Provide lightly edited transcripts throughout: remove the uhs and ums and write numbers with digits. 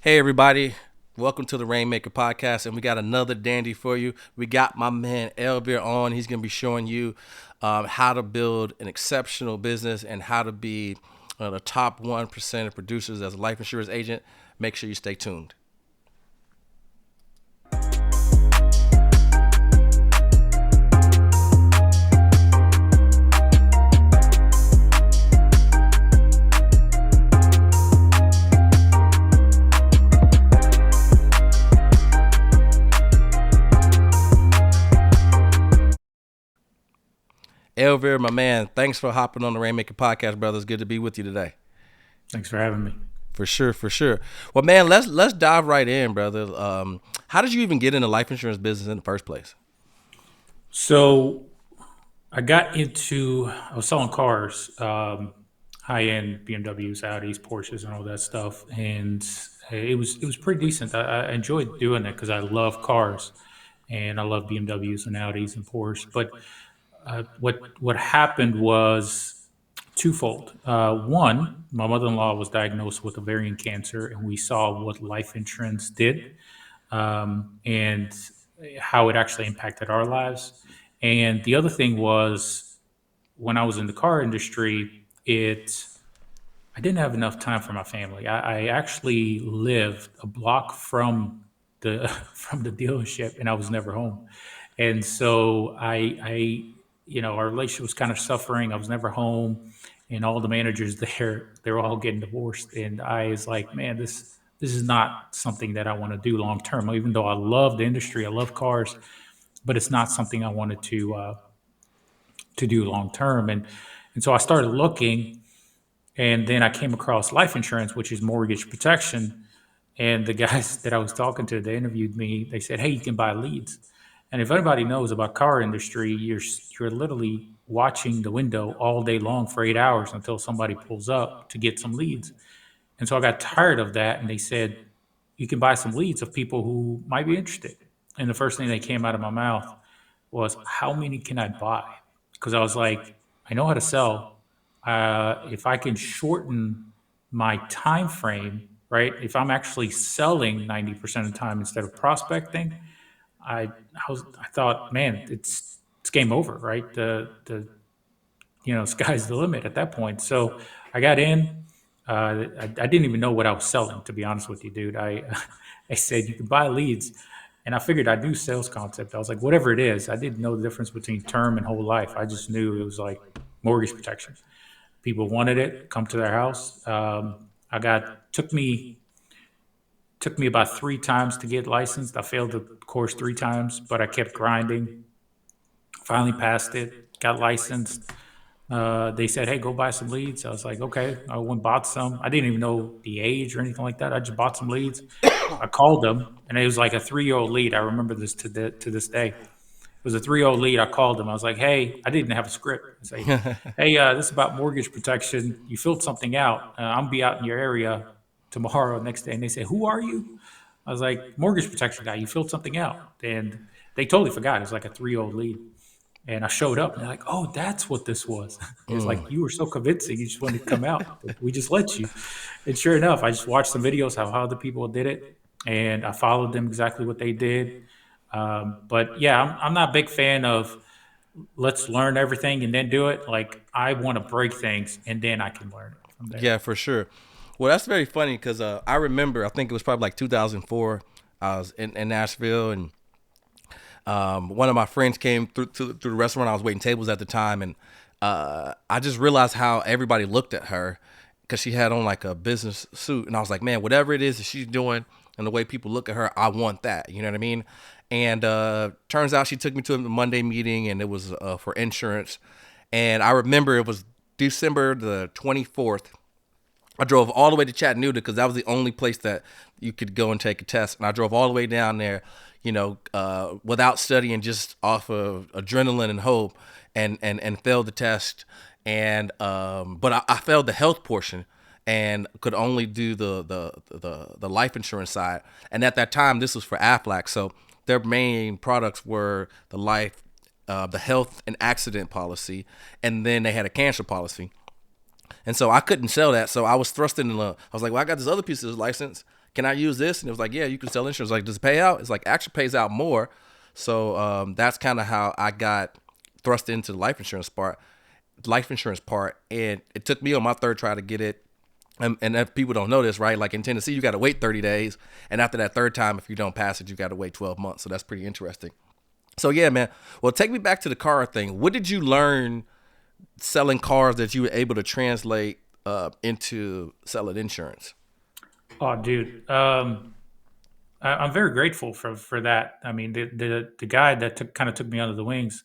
Hey everybody, welcome to the Rainmaker Podcast, and we got another dandy for you. We got my man Elvir on. He's going to be showing you how to build an exceptional business and how to be the top 1% of producers as a life insurance agent. Make sure you stay tuned. Elvir, my man, thanks for hopping on the Rainmaker Podcast, brother. It's good to be with you today. Thanks for having me. For sure, for sure. Well, man, let's dive right in, brother. How did you even get into life insurance business in the first place? So I was selling cars, high-end BMWs, Audis, Porsches, and all that stuff, and it was pretty decent. I enjoyed doing it because I love cars, and I love BMWs and Audis and Porsche. But what happened was twofold. One, my mother-in-law was diagnosed with ovarian cancer, and we saw what life insurance did, and how it actually impacted our lives. And the other thing was when I was in the car industry, it I didn't have enough time for my family. I actually lived a block from the from the dealership, and I was never home. And so our relationship was kind of suffering. I was never home, and all the managers there, they were all getting divorced, and I was like, man, this is not something that I want to do long term. Even though I love the industry, I love cars, but it's not something I wanted to do long term. And so I started looking, and then I came across life insurance, which is mortgage protection. And the guys that I was talking to, they interviewed me. They said, "Hey, you can buy leads." And if anybody knows about car industry, you're literally watching the window all day long for 8 hours until somebody pulls up to get some leads. And so I got tired of that. And they said, "You can buy some leads of people who might be interested." And the first thing that came out of my mouth was, "How many can I buy?" Because I was like, I know how to sell. If I can shorten my time frame, right? If I'm actually selling 90% of the time instead of prospecting, I thought, man, it's game over, right? The sky's the limit at that point. So I got in. I didn't even know what I was selling, to be honest with you, dude. I said you can buy leads, and I figured I knew sales concept. I was like, whatever it is, I didn't know the difference between term and whole life. I just knew it was like mortgage protection. People wanted it, come to their house. I got took me about 3 times to get licensed. I failed the course 3 times, but I kept grinding. Finally passed it, got licensed. They said, "Hey, go buy some leads." I was like, "Okay." I went and bought some. I didn't even know the age or anything like that. I just bought some leads. I called them, and it was like a 3-year-old lead. I remember this to this day. It was a 3-year-old lead. I called them. I was like, "Hey," I didn't have a script. I say, "Hey, this is about mortgage protection. You filled something out. I'm be out in your area tomorrow, next day." And they say, "Who are you?" I was like, "Mortgage protection guy. You filled something out." And they totally forgot. It was like a 3-year-old lead. And I showed up, and they're like, "Oh, that's what this was." It's like, "You were so convincing. You just wanted to come out. But we just let you." And sure enough, I just watched some videos how other people did it, and I followed them exactly what they did. But yeah, I'm not a big fan of let's learn everything and then do it. Like, I want to break things, and then I can learn it from there. Yeah, for sure. Well, that's very funny because I remember, I think it was probably like 2004. I was in Nashville, and one of my friends came through the restaurant. I was waiting tables at the time, and I just realized how everybody looked at her because she had on like a business suit, and I was like, man, whatever it is that she's doing and the way people look at her, I want that. You know what I mean? And turns out she took me to a Monday meeting, and it was for insurance. And I remember it was December the 24th. I drove all the way to Chattanooga because that was the only place that you could go and take a test. And I drove all the way down there, without studying, just off of adrenaline and hope, and failed the test. And but I failed the health portion and could only do the life insurance side. And at that time, this was for Aflac, so their main products were the health and accident policy, and then they had a cancer policy. And so I couldn't sell that. So I was thrust into I was like, well, I got this other piece of license. can I use this? And it was like, yeah, you can sell insurance. Like, does it pay out? It's like, actually pays out more. So that's kind of how I got thrust into the life insurance part. And it took me on my third try to get it. And if people don't know this, right? Like in Tennessee, you got to wait 30 days. And after that third time, if you don't pass it, you got to wait 12 months. So that's pretty interesting. So yeah, man. Well, take me back to the car thing. What did you learn selling cars that you were able to translate into selling insurance? Oh, dude. I'm very grateful for that. I mean, the guy that kind of took me under the wings,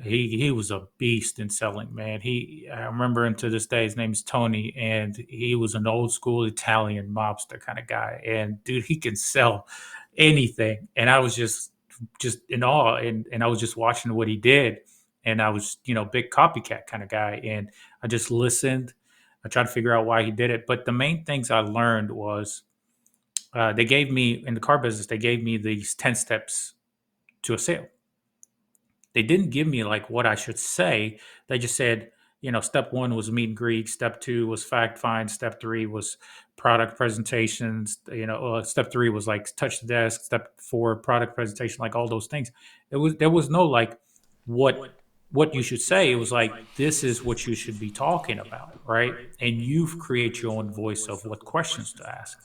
he was a beast in selling, man. I remember him to this day. His name's Tony, and he was an old school Italian mobster kind of guy. And dude, he can sell anything. And I was just in awe, and I was just watching what he did, and I was big copycat kind of guy, and I just listened. I tried to figure out why he did it, but the main things I learned was they gave me in the car business. They gave me these 10 steps to a sale. They didn't give me like what I should say. They just said, step one was meet and greet. Step two was fact find. Step three was product presentations. Step three was like touch the desk. Step four, product presentation, like all those things. There was no like what what you should say. It was like this is what you should be talking about, right? And you create your own voice of what questions to ask.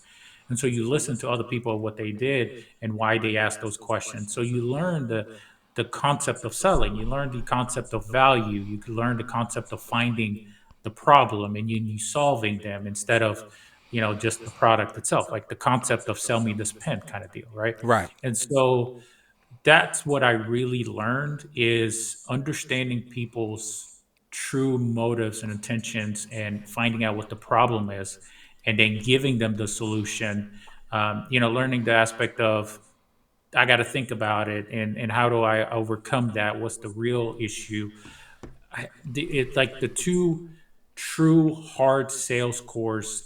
And so you listen to other people what they did and why they asked those questions. So you learn the concept of selling. You learn the concept of value. You can learn the concept of finding the problem and you solving them instead of just the product itself, like the concept of sell me this pen kind of deal, right? Right. And so that's what I really learned is understanding people's true motives and intentions and finding out what the problem is and then giving them the solution. Learning the aspect of I got to think about it and how do I overcome that? What's the real issue? It's like the two true hard sales course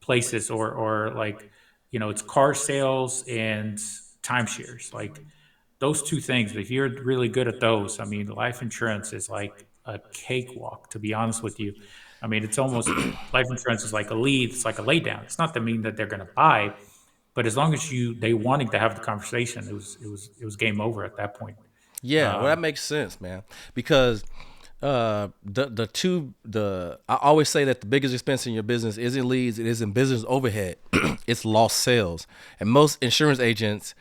places or like it's car sales and timeshares, like those two things. If you're really good at those, I mean, life insurance is like a cakewalk, to be honest with you. I mean, it's almost life insurance is like a lead, it's like a lay down. It's not to mean that they're going to buy, but as long as they wanting to have the conversation, it was game over at that point. Yeah, well, that um, makes sense, man. Because I always say that the biggest expense in your business isn't leads, it isn't business overhead, it's lost sales. And most insurance agents,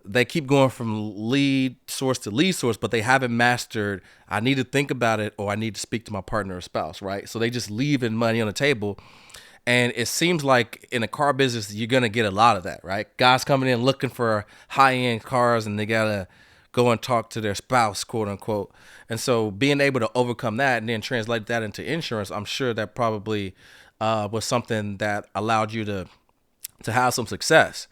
they keep going from lead source to lead source, but they haven't mastered. I need to think about it, or I need to speak to my partner or spouse, right? So they just leaving money on the table. And it seems like in a car business, you're gonna get a lot of that, right? Guys coming in looking for high end cars, and they gotta go and talk to their spouse, quote unquote. And so being able to overcome that and then translate that into insurance, I'm sure that probably was something that allowed you to have some success.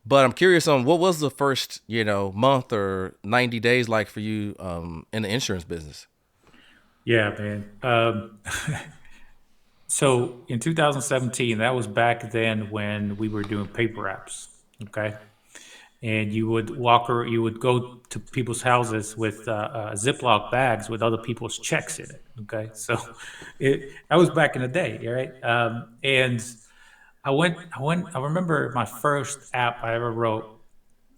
But I'm curious on what was the first, month or 90 days like for you in the insurance business? yeah, man. So in 2017, that was back then when we were doing paper apps. Okay. And you would go to people's houses with Ziploc bags with other people's checks in it. Okay, so that was back in the day, right? And I remember my first app I ever wrote.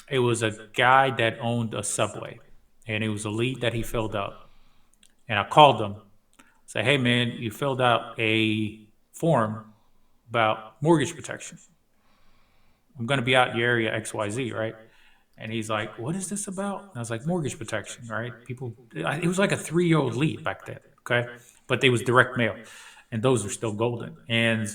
It was a guy that owned a Subway, and it was a lead that he filled up. And I called him, say, "Hey, man, you filled out a form about mortgage protection. I'm going to be out in your area XYZ, right?" And he's like, "What is this about?" And I was like, "Mortgage protection, right?" It was like a 3-year old lead back then. Okay. But they was direct mail and those are still golden. And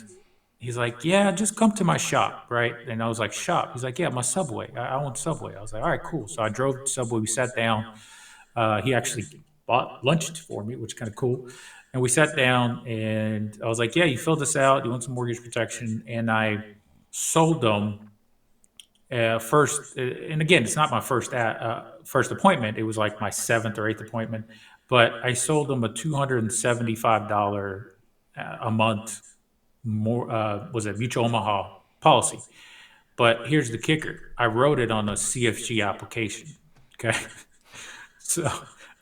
he's like, "Yeah, just come to my shop." Right. And I was like, "Shop?" He's like, "Yeah, my Subway. I own Subway." I was like, "All right, cool." So I drove to Subway. We sat down. He actually bought lunch for me, which is kind of cool. And we sat down and I was like, "Yeah, you filled this out. You want some mortgage protection?" And I sold them first, and again, it's not my first appointment. It was like my seventh or eighth appointment, but I sold them a $275 a month more was a mutual Omaha policy. But here's the kicker: I wrote it on a CFG application. Okay, so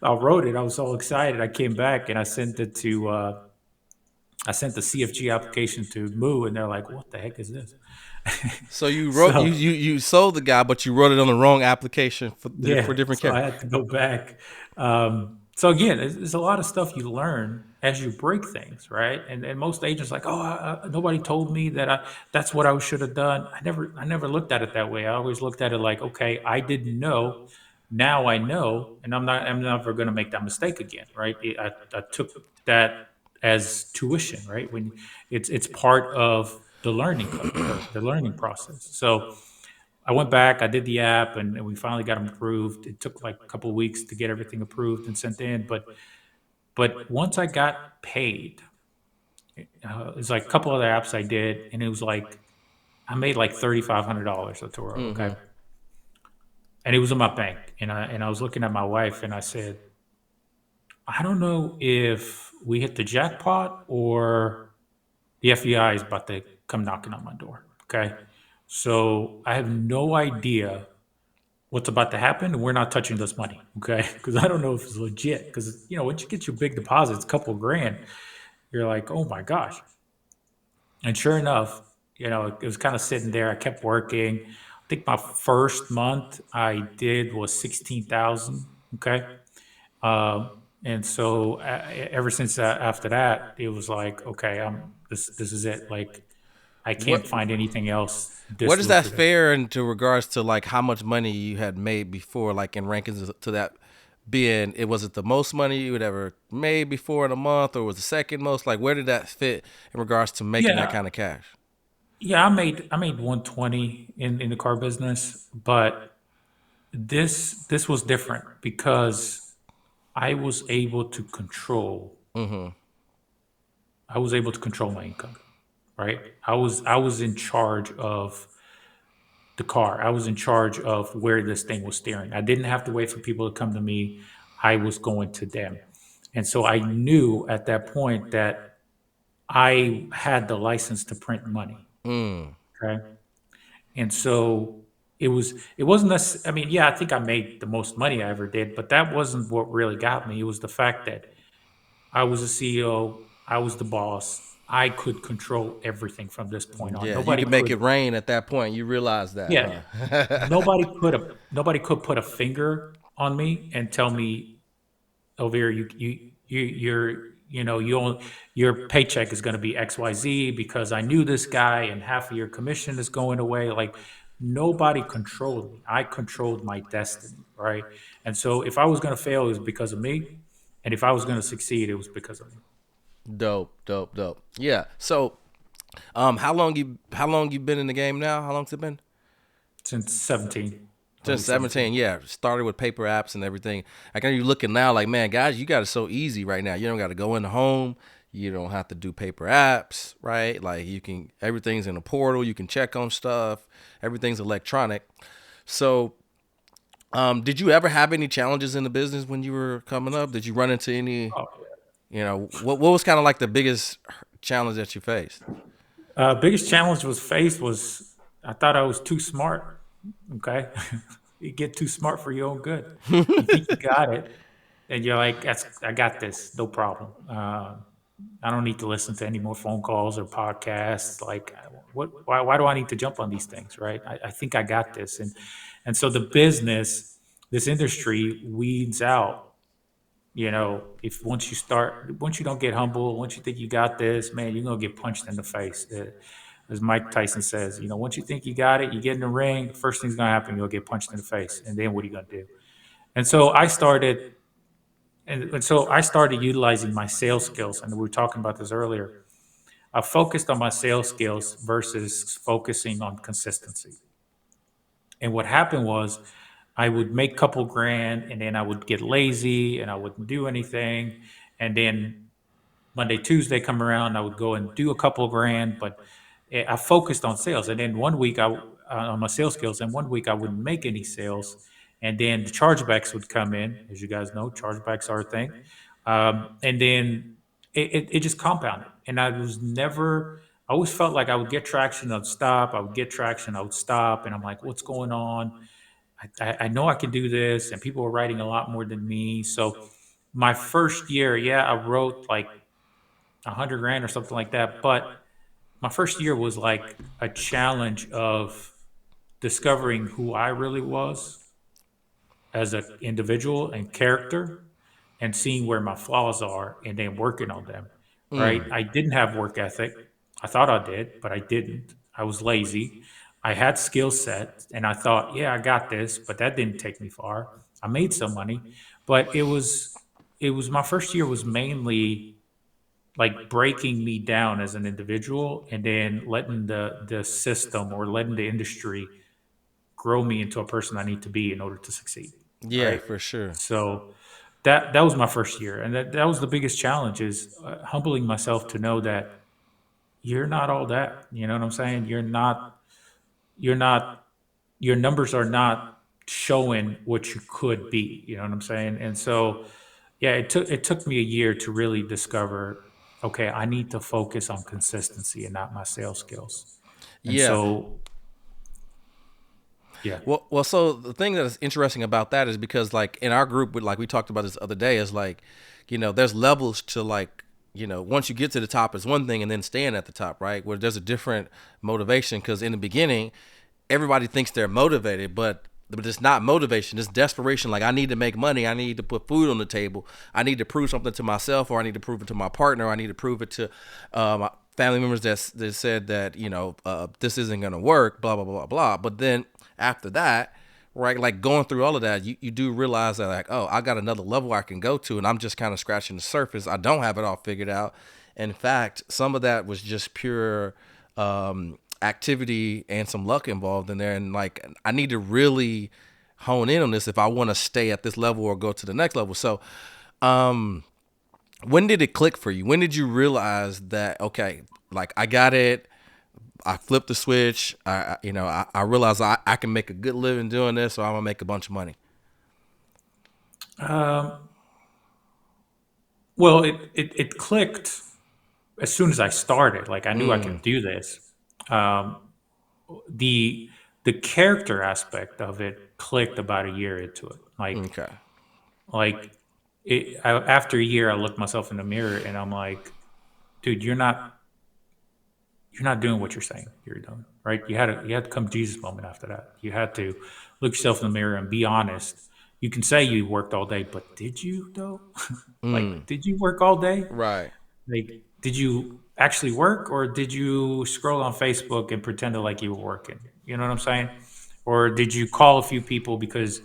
I wrote it. I was all excited. I came back and I sent it to I sent the CFG application to Moo, and they're like, "What the heck is this?" So you wrote So you sold the guy, but you wrote it on the wrong application for yeah, different so care. I had to go back. So again, there's a lot of stuff you learn as you break things, right? And most agents like, oh, nobody told me that that's what I should have done. I never looked at it that way. I always looked at it like, okay, I didn't know, now I know, and I'm never going to make that mistake again, right? I took that as tuition, right? When it's part of the learning curve, the learning process. So I went back, I did the app, and we finally got them approved. It took like a couple of weeks to get everything approved and sent in, but once I got paid, it's like a couple other apps I did, and it was like I made like $3,500 at Toro, okay, Mm-hmm. and it was in my bank, and I was looking at my wife, and I said, I don't know if we hit the jackpot or the FBI is about to come knocking on my door, okay, so I have no idea what's about to happen, and we're not touching this money, okay? Because I don't know if it's legit. Because once you get your big deposits, a couple of grand, you're like, oh my gosh. And sure enough, it was kind of sitting there. I kept working. I think my first month I did was 16,000. Okay, and so ever since after that, it was like, okay, this is it. Like I What can't find anything else what this is that lucrative. fair into regards to like how much money you had made before, like in rankings to that being it was it the most money you had ever made before in a month, or was the second most? Like where did that fit in regards to making that Yeah, kind of cash? yeah, I made 120 in the car business, but this was different because I was able to control Mm-hmm. I was able to control my income, right? I was in charge of the car. I was in charge of where this thing was steering. I didn't have to wait for people to come to me. I was going to them. And so I knew at that point that I had the license to print money. Mm. Okay. And so it wasn't I mean, yeah, I think I made the most money I ever did, but that wasn't what really got me. It was the fact that I was a CEO, I was the boss. I could control everything from this point on. Yeah, you could make it rain at that point. You realize that, Yeah, huh? nobody could put a finger on me and tell me, Elvir, your paycheck is going to be XYZ because I knew this guy and half of your commission is going away. Like nobody controlled me. I controlled my destiny, right? And so if I was going to fail, it was because of me, and if I was going to succeed, it was because of me. Dope, dope, dope. Yeah. So, how long you been in the game now? How long's it been? Since 17, Since early 17. 17. Yeah, started with paper apps and everything. Like, are you looking now? Like, man, guys, you got it so easy right now. You don't got to go in the home. You don't have to do paper apps, right? Like, you can everything's in a portal. You can check on stuff. Everything's electronic. So, did you ever have any challenges in the business when you were coming up? Did you run into any? Oh, What was kind of like the biggest challenge that you faced? biggest challenge was faced was I thought I was too smart. Okay, you get too smart for your own good. You think you got it, and you're like, I got this, no problem. I don't need to listen to any more phone calls or podcasts. Like, what? Why do I need to jump on these things? Right? I think I got this, and so the business, this industry weeds out. If once you don't get humble, once you think you got this, man, you're gonna get punched in the face. As Mike Tyson says, once you think you got it, you get in the ring. The first thing's gonna happen, you'll get punched in the face, and then what are you gonna do? And so I started, and so I started utilizing my sales skills, and we were talking about this earlier. I focused on my sales skills versus focusing on consistency. And what happened was I would make a couple grand and then I would get lazy and I wouldn't do anything. And then Monday, Tuesday come around, I would go and do a couple of grand, but I focused on sales. And then one week on my sales skills, and one week I wouldn't make any sales. And then the chargebacks would come in. As you guys know, chargebacks are a thing. And then it just compounded. And I always felt like I would get traction, I'd stop, I would get traction, I would stop. And I'm like, what's going on? I know I can do this. And people were writing a lot more than me. So my first year, yeah, I wrote like 100 grand or something like that. But my first year was like a challenge of discovering who I really was as an individual and character, and seeing where my flaws are and then working on them. Right. Mm. I didn't have work ethic. I thought I did, but I didn't. I was lazy. I had skill set and I thought, yeah, I got this, but that didn't take me far. I made some money, but it was my first year was mainly like breaking me down as an individual and then letting the system or letting the industry grow me into a person I need to be in order to succeed. Yeah, Right. for sure. So that was my first year, and that was the biggest challenge is humbling myself to know that you're not all that. You know what I'm saying? You're not. Your numbers are not showing what you could be. You know what I'm saying? And so, yeah, it took me a year to really discover. Okay, I need to focus on consistency and not my sales skills. And Yeah. so, yeah. Well, so the thing that is interesting about that is because like in our group, like we talked about this other day, is like, there's levels to like, once you get to the top is one thing, and then staying at the top, right? Where there's a different motivation because in the beginning, everybody thinks they're motivated, but it's not motivation. It's desperation. Like I need to make money. I need to put food on the table. I need to prove something to myself, or I need to prove it to my partner. Or I need to prove it to my family members that said that this isn't gonna work. Blah blah blah blah. But then after that, right, like going through all of that, you do realize that like, oh, I got another level I can go to, and I'm just kind of scratching the surface. I don't have it all figured out. In fact, some of that was just pure activity and some luck involved in there. And like, I need to really hone in on this if I want to stay at this level or go to the next level. So, when did it click for you? When did you realize that, okay, like I got it. I flipped the switch. I realized I can make a good living doing this, so I'm gonna make a bunch of money. Um, well, it clicked as soon as I started. Like I knew I Mm, could do this. Um, the the character aspect of it clicked about a year into it. okay. Like after a year, I looked myself in the mirror and I'm like, dude, you're not doing what you're saying you're doing. Right? You had to come Jesus moment after that. You had to look yourself in the mirror and be honest. You can say you worked all day, but did you though? Like, Mm, did you work all day? right. Like, did you actually work or did you scroll on Facebook and pretend like you were working? You know what I'm saying? Or did you call a few people because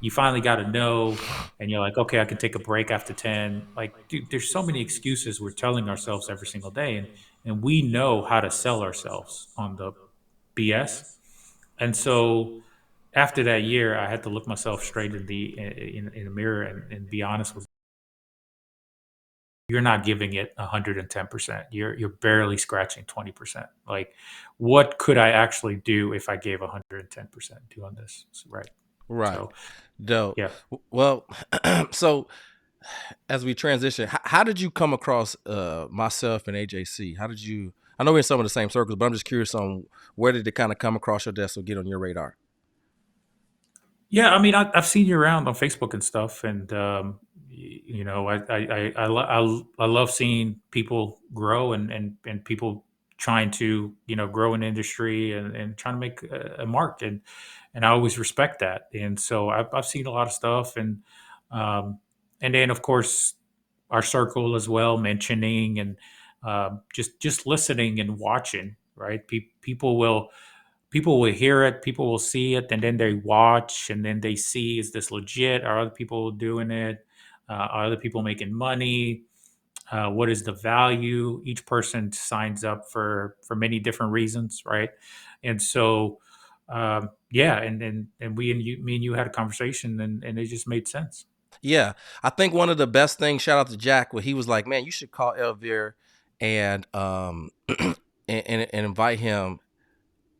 you finally got a no and you're like, okay, I can take a break after 10. Like, dude, there's so many excuses we're telling ourselves every single day. And we know how to sell ourselves on the BS. And so after that year, I had to look myself straight in the mirror and be honest with you're not giving it 110%. You're barely scratching 20%. Like, what could I actually do if I gave 110% doing this? Right. Right. So Dope. yeah. Well, so as we transition, how did you come across myself and AJC? How did you? I know we're in some of the same circles, but I'm just curious on where did it kind of come across your desk or get on your radar? Yeah, I mean, I've seen you around on Facebook and stuff, and I love seeing people grow and people trying to grow an industry and trying to make a mark, and I always respect that, and so I've seen a lot of stuff, um, and then of course our circle as well, mentioning and just listening and watching, right? People will hear it, people will see it, and then they watch, and then they see, is this legit? Are other people doing it? Are other people making money? What is the value? Each person signs up for many different reasons, right? And so, yeah, and me and you had a conversation, and it just made sense. Yeah, I think one of the best things. Shout out to Jack, where he was like, "Man, you should call Elvir and and invite him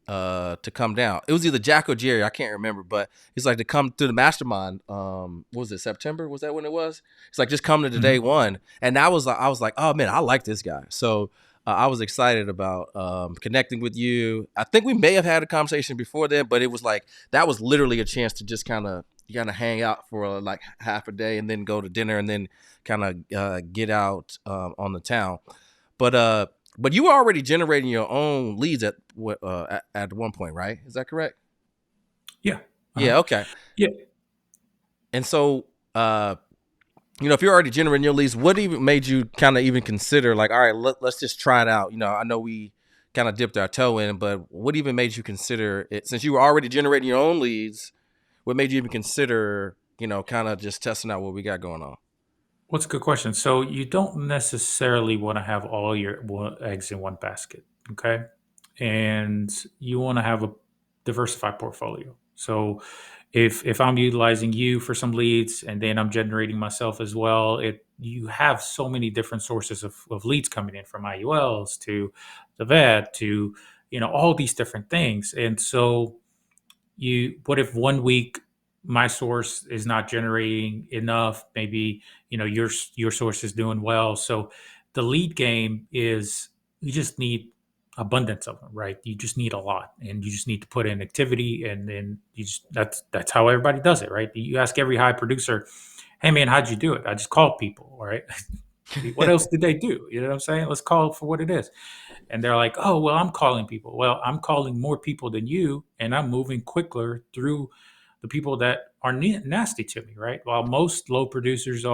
to come down." It was either Jack or Jerry, I can't remember, but he's like to come to the mastermind. What was it, September? Was that when it was? It's like just come to the day Mhm. one, and I was like, oh man, I like this guy. So I was excited about connecting with you. I think we may have had a conversation before then, but it was like that was literally a chance to just kind of hang out for like half a day and then go to dinner and then kind of get out on the town. but you were already generating your own leads at one point, right? Is that correct? Yeah. Uh-huh. Yeah. Okay. Yeah. And so, if you're already generating your leads, what even made you kind of even consider like, all right, let's just try it out? I know we kind of dipped our toe in, but what even made you consider it since you were already generating your own leads? What made you even consider, kind of just testing out what we got going on? What's a good question? So you don't necessarily want to have all your eggs in one basket, okay? And you want to have a diversified portfolio. So if I'm utilizing you for some leads and then I'm generating myself as well, it you have so many different sources of leads coming in from IULs to the vet to all these different things. And so what if one week my source is not generating enough, maybe your source is doing well. So the lead game is, you just need abundance of them, right? You just need a lot, and you just need to put in activity, and then that's how everybody does it, right? You ask every high producer, hey man, how'd you do it? I just called people. All right. What else did they do? You know what I'm saying? Let's call it for what it is. And they're like, oh, well, I'm calling people. Well, I'm calling more people than you, and I'm moving quicker through the people that are nasty to me, right? While most low producers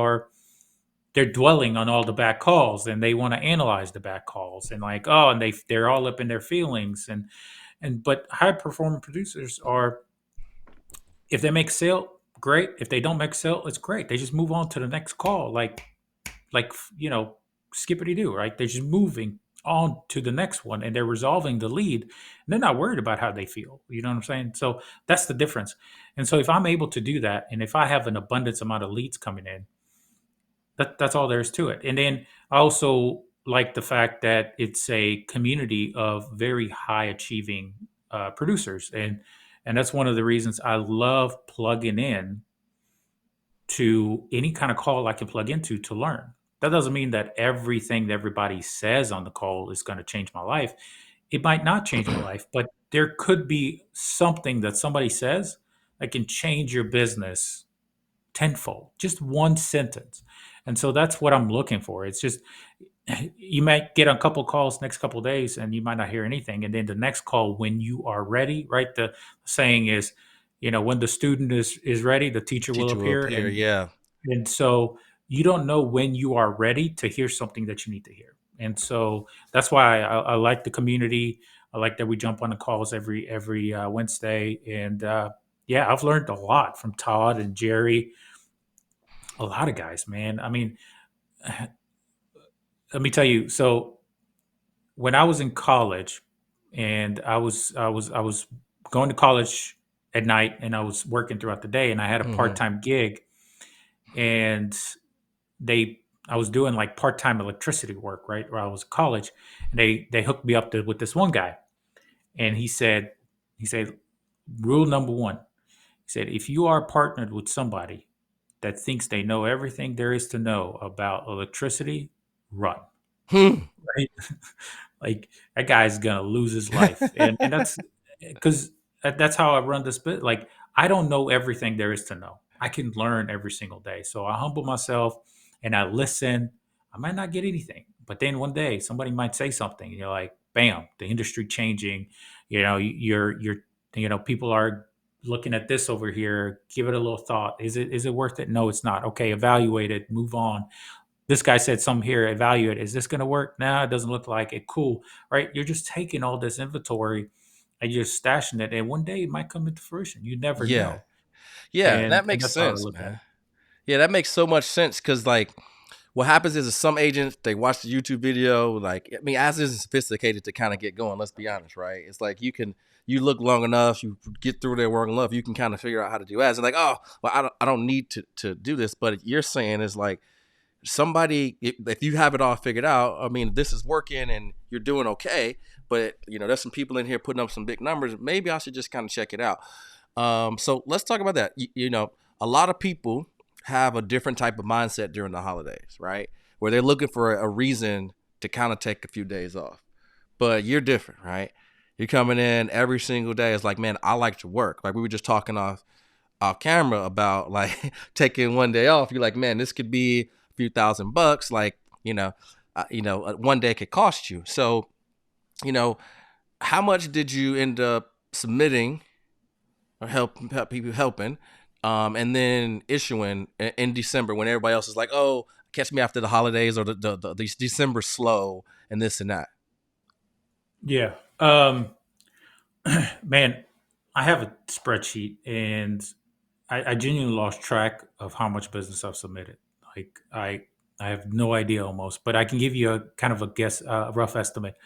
they're dwelling on all the bad calls, and they want to analyze the bad calls, and like, oh, and they're all up in their feelings. But high performing producers are, if they make sale, great. If they don't make sale, it's great. They just move on to the next call. Like skippity do, right? They're just moving on to the next one, and they're resolving the lead, and they're not worried about how they feel. You know what I'm saying? So that's the difference. And so if I'm able to do that, and if I have an abundance amount of leads coming in, that's all there is to it. And then I also like the fact that it's a community of very high achieving producers, and that's one of the reasons I love plugging in to any kind of call I can plug into to learn. That doesn't mean that everything that everybody says on the call is going to change my life. It might not change my life, but there could be something that somebody says that can change your business tenfold, just one sentence. And so that's what I'm looking for. It's just, you might get a couple calls next couple days and you might not hear anything. And then the next call, when you are ready, right? The saying is, when the student is ready, the teacher will Teacher will appear. appear. Yeah. And so you don't know when you are ready to hear something that you need to hear. And so that's why I like the community. I like that we jump on the calls every Wednesday. And yeah, I've learned a lot from Todd and Jerry, a lot of guys, man. I mean, let me tell you. So when I was in college, and I was going to college at night, and I was working throughout the day, and I had a Hmm. part time gig, and I was doing like part time electricity work, right? Where I was in college, and they hooked me up with this one guy, and he said rule number one. He said, if you are partnered with somebody that thinks they know everything there is to know about electricity, run. Hmm. Right? Like, that guy's gonna lose his life, and that's because that's how I run this bit. Like, I don't know everything there is to know. I can learn every single day, so I humble myself and I listen. I might not get anything, but then one day somebody might say something, and you're like, "Bam! The industry changing." You're people are looking at this over here. Give it a little thought. Is it worth it? No, it's not. Okay, evaluate it. Move on. This guy said some here, evaluate. Is this going to work? No, it doesn't look like it. Cool. Right. You're just taking all this inventory and you're stashing it. And one day it might come into fruition. You never Yeah. know. Yeah. And That makes that's how I sense, look at it. man. Yeah, that makes so much sense because, like, what happens is some agents, they watch the YouTube video. Like, I mean, as is sophisticated to kind of get going. Let's be honest, right? It's like you look long enough, you get through their work enough, you can kind of figure out how to do ads. And like, oh, well, I don't need to do this. But you're saying is like somebody, if you have it all figured out, I mean, this is working and you're doing okay. But there's some people in here putting up some big numbers. Maybe I should just kind of check it out. So let's talk about that. A lot of people have a different type of mindset during the holidays, right? Where they're looking for a reason to kind of take a few days off. But you're different, right? You're coming in every single day. It's like, man, I like to work. Like we were just talking off camera about like taking one day off. You're like, man, this could be a few $1,000. Like, one day could cost you. So, you know, how much did you end up submitting or help people helping, and then issuing in December when everybody else is like, oh, catch me after the holidays or the December slow and this and that. Yeah. Man, I have a spreadsheet, and I genuinely lost track of how much business I've submitted. Like I have no idea almost, but I can give you a kind of a guess, rough estimate.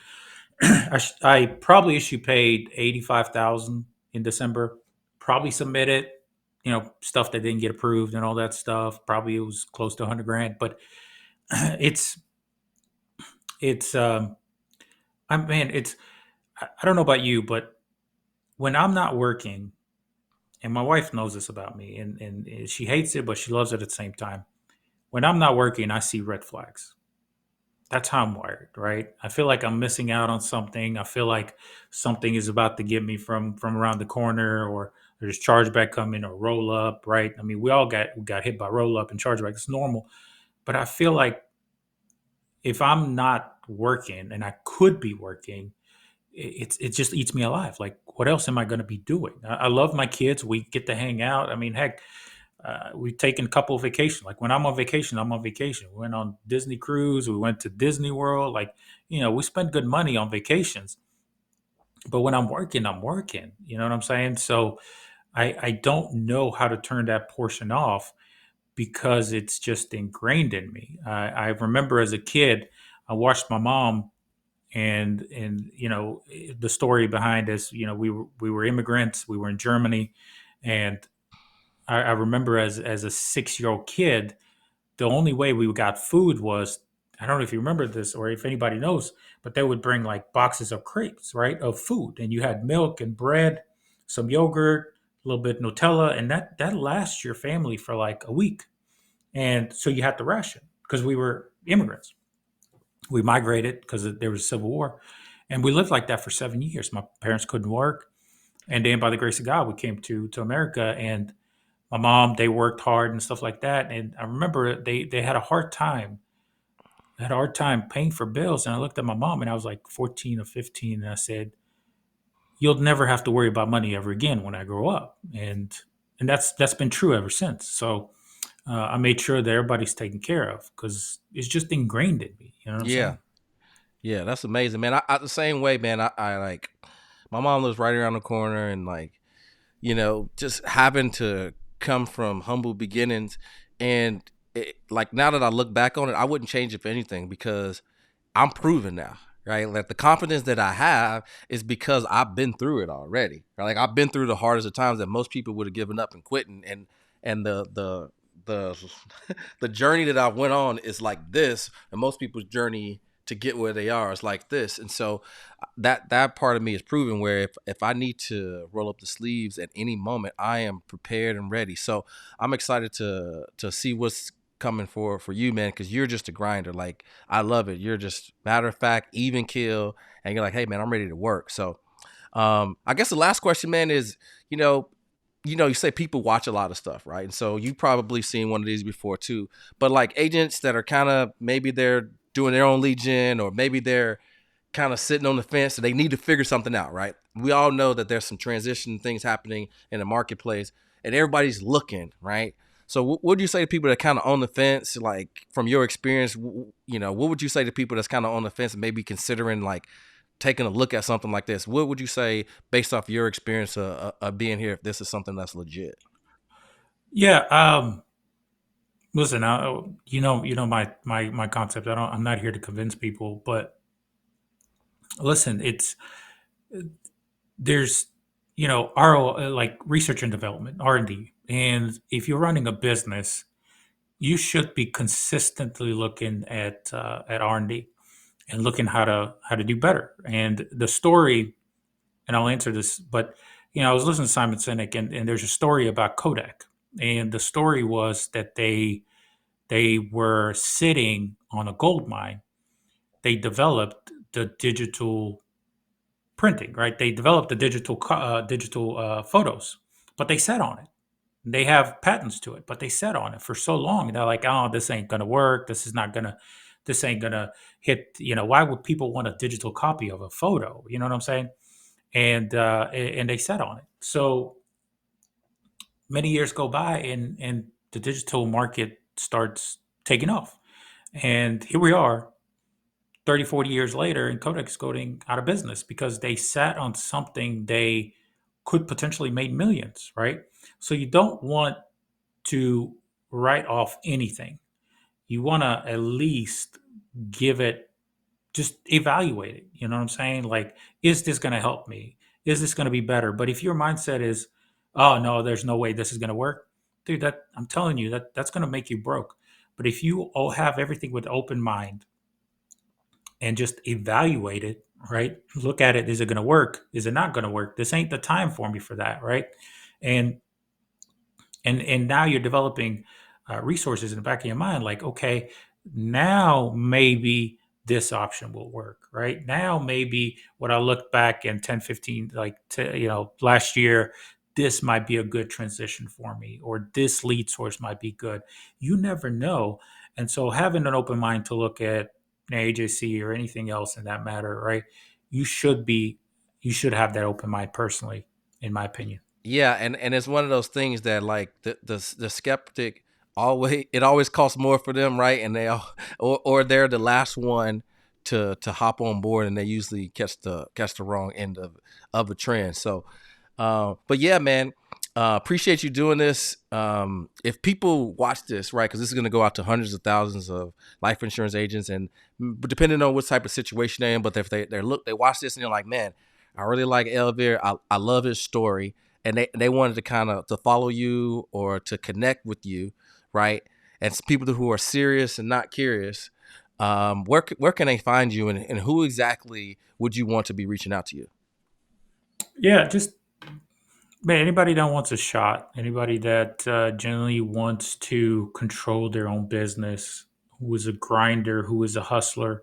I probably issue paid 85,000 in December. Probably submitted, stuff that didn't get approved and all that stuff. Probably it was close to 100 grand, but it's it's I man, it's I don't know about you, but when I'm not working, and my wife knows this about me, and she hates it, but she loves it at the same time. When I'm not working, I see red flags. That's how I'm wired, right? I feel like I'm missing out on something. I feel like something is about to get me from around the corner, or there's chargeback coming or roll up, right? I mean, we got hit by roll up and chargeback. It's normal, but I feel like if I'm not working and I could be working, it just eats me alive. Like, what else am I going to be doing? I love my kids. We get to hang out. I mean, heck, we've taken a couple of vacations. Like when I'm on vacation, I'm on vacation. We went on Disney cruise. We went to Disney World. Like, we spend good money on vacations. But when I'm working, I'm working. You know what I'm saying? So I don't know how to turn that portion off because it's just ingrained in me. I remember as a kid, I watched my mom, and the story behind this. We were immigrants. We were in Germany, and I remember as a 6 year old kid, the only way we got food was, I don't know if you remember this or if anybody knows, but they would bring like boxes of crepes, right, of food, and you had milk and bread, some yogurt, a little bit Nutella, and that lasts your family for like a week. And so you had to ration because we were immigrants. We migrated because there was a civil war, and we lived like that for 7 years. My parents couldn't work, and then by the grace of God, we came to America, and my mom, they worked hard and stuff like that. And I remember they had a hard time. They had a hard time paying for bills. And I looked at my mom, and I was like 14 or 15, and I said, "You'll never have to worry about money ever again when I grow up." And that's been true ever since. So I made sure that everybody's taken care of because it's just ingrained in me. You know what I'm Yeah, saying? yeah, that's amazing, man. I the same way, man. I like my mom lives right around the corner, and like just having to come from humble beginnings, and like now that I look back on it, I wouldn't change it for anything because I'm proven now, right? Like the confidence that I have is because I've been through it already. Right? Like I've been through the hardest of times that most people would have given up and quitting, and the the journey that I went on is like this, and most people's journey to get where they are is like this. And so that part of me is proven where if I need to roll up the sleeves at any moment, I am prepared and ready. So I'm excited to see what's coming for you, man, because you're just a grinder. Like I love it. You're just matter of fact, even kill, and you're like, hey man, I'm ready to work. So I guess the last question, man, is you know you say people watch a lot of stuff, right? And so you probably seen one of these before too. But like agents that are kind of maybe they're doing their own lead gen, or maybe they're kind of sitting on the fence, so they need to figure something out, right? We all know that there's some transition things happening in the marketplace, and everybody's looking, right? So what would you say to people that kind of on the fence, like from your experience, what would you say to people that's kind of on the fence and maybe considering like taking a look at something like this? What would you say based off your experience of being here if this is something that's legit? Yeah. Listen, you know my concept. I'm not here to convince people, but listen, there's RO, like research and development, R&D, and if you're running a business, you should be consistently looking at R&D and looking how to do better. And the story, and I'll answer this, but I was listening to Simon Sinek, and there's a story about Kodak, and the story was that they were sitting on a gold mine. They developed the digital printing, right? They developed the digital photos, but they sat on it. They have patents to it, but they sat on it for so long. They're like, "Oh, this ain't gonna work. This is not gonna." this ain't gonna hit. Why would people want a digital copy of a photo? You know what I'm saying? And they sat on it. So many years go by, and the digital market starts taking off. And here we are, 30, 40 years later, and Kodak's going out of business because they sat on something they could potentially make millions, right? So you don't want to write off anything. You want to at least give it, just evaluate it. You know what I'm saying? Like, is this going to help me? Is this going to be better? But if your mindset is, oh no, there's no way this is going to work, dude, that I'm telling you that's going to make you broke. But if you all have everything with open mind and just evaluate it, right? Look at it. Is it going to work? Is it not going to work? This ain't the time for me for that, right? And and now you're developing resources in the back of your mind, like, okay, now maybe this option will work, right? Now maybe when I look back in 10, 15, like last year, this might be a good transition for me, or this lead source might be good. You never know. And so having an open mind to look at AJC or anything else in that matter, right? You should be, you should have that open mind personally, in my opinion. Yeah, and it's one of those things that like the skeptic always, it always costs more for them, right? And they all, or they're the last one to hop on board, and they usually catch the wrong end of the trend. So, but yeah, man, appreciate you doing this. If people watch this, right, because this is going to go out to hundreds of thousands of life insurance agents, and depending on what type of situation they're in, but if they watch this and they're like, man, I really like Elvir. I love his story, and they wanted to kind of to follow you or to connect with you, right? And people who are serious and not curious, where can they find you, and who exactly would you want to be reaching out to you? Yeah, just, man, anybody that wants a shot, anybody that generally wants to control their own business, who is a grinder, who is a hustler,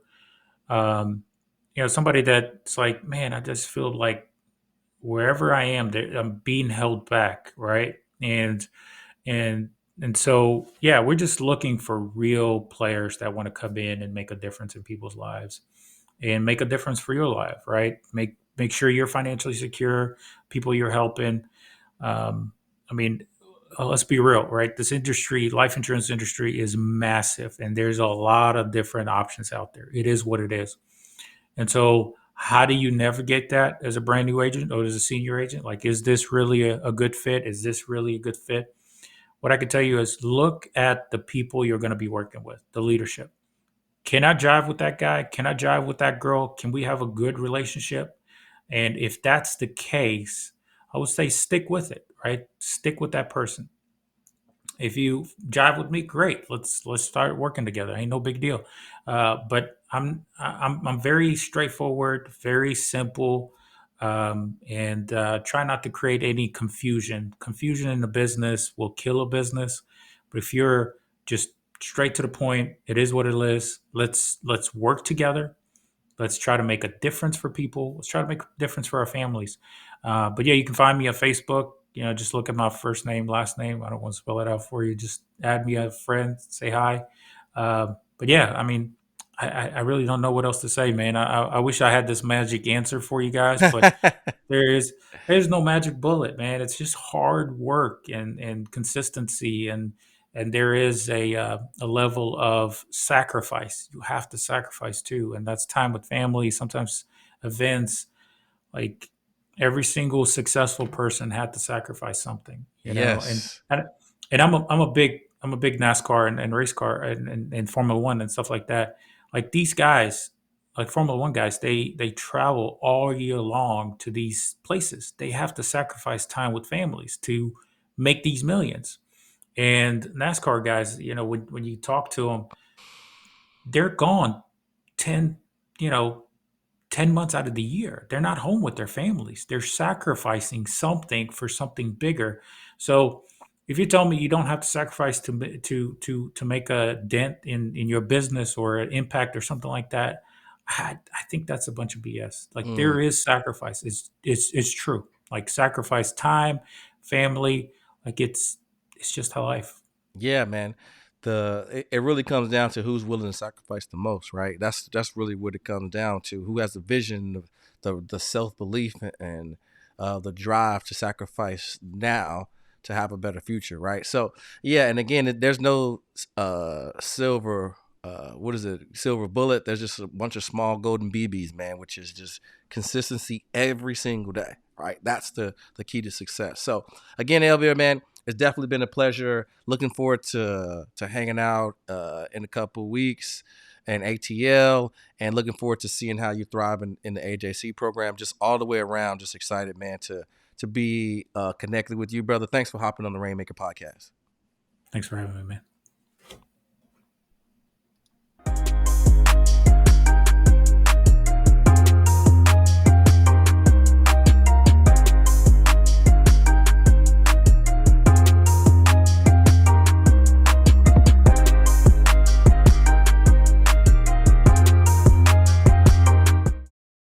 um, somebody that's like, man, I just feel like wherever I am, I'm being held back, right? And and so, yeah, we're just looking for real players that want to come in and make a difference in people's lives and make a difference for your life, right? Make sure you're financially secure, people you're helping. Um, I mean, let's be real, right? This industry, life insurance industry, is massive, and there's a lot of different options out there. It is what it is, and so how do you navigate that as a brand new agent or as a senior agent? Like, is this really a good fit? Is this really a good fit? What I can tell you is look at the people you're going to be working with, the leadership. Can I jive with that guy? Can I jive with that girl? Can we have a good relationship? And if that's the case, I would say stick with it, right? Stick with that person. If you jive with me, great. Let's start working together. Ain't no big deal. But I'm very straightforward, very simple, and try not to create any confusion. Confusion in the business will kill a business. But if you're just straight to the point, it is what it is. Let's work together. Let's try to make a difference for people. Let's try to make a difference for our families. But yeah, you can find me on Facebook. Just look at my first name, last name. I don't want to spell it out for you. Just add me as a friend, say hi. But yeah, I mean, I really don't know what else to say, man. I wish I had this magic answer for you guys, but there is there's no magic bullet, man. It's just hard work and consistency, and there is a level of sacrifice. You have to sacrifice too, and that's time with family. Sometimes events, like, every single successful person had to sacrifice something, Yes. and I'm a big NASCAR and race car and Formula One and stuff like that. Like, these guys, like Formula One guys, they travel all year long to these places. They have to sacrifice time with families to make these millions. And NASCAR guys, when you talk to them, they're gone 10, you know, 10 months out of the year. They're not home with their families. They're sacrificing something for something bigger. So if you tell me you don't have to sacrifice to make a dent in your business or an impact or something like that, I think that's a bunch of BS. Like, Mm, there is sacrifice. It's true. Like, sacrifice time, family, like, it's just how life. yeah, man. it really comes down to who's willing to sacrifice the most, right? That's really what it comes down to. Who has the vision, the self belief, and the drive to sacrifice now to have a better future, right? So yeah, and again, there's no silver. What is it? Silver bullet. There's just a bunch of small golden BBs, man, which is just consistency every single day, right? That's the key to success. So again, Elvir, man, it's definitely been a pleasure. Looking forward to hanging out in a couple weeks and ATL, and looking forward to seeing how you thrive in the AJC program. Just all the way around, just excited, man, to be connected with you, brother. Thanks for hopping on the Rainmaker podcast. Thanks for having me, man.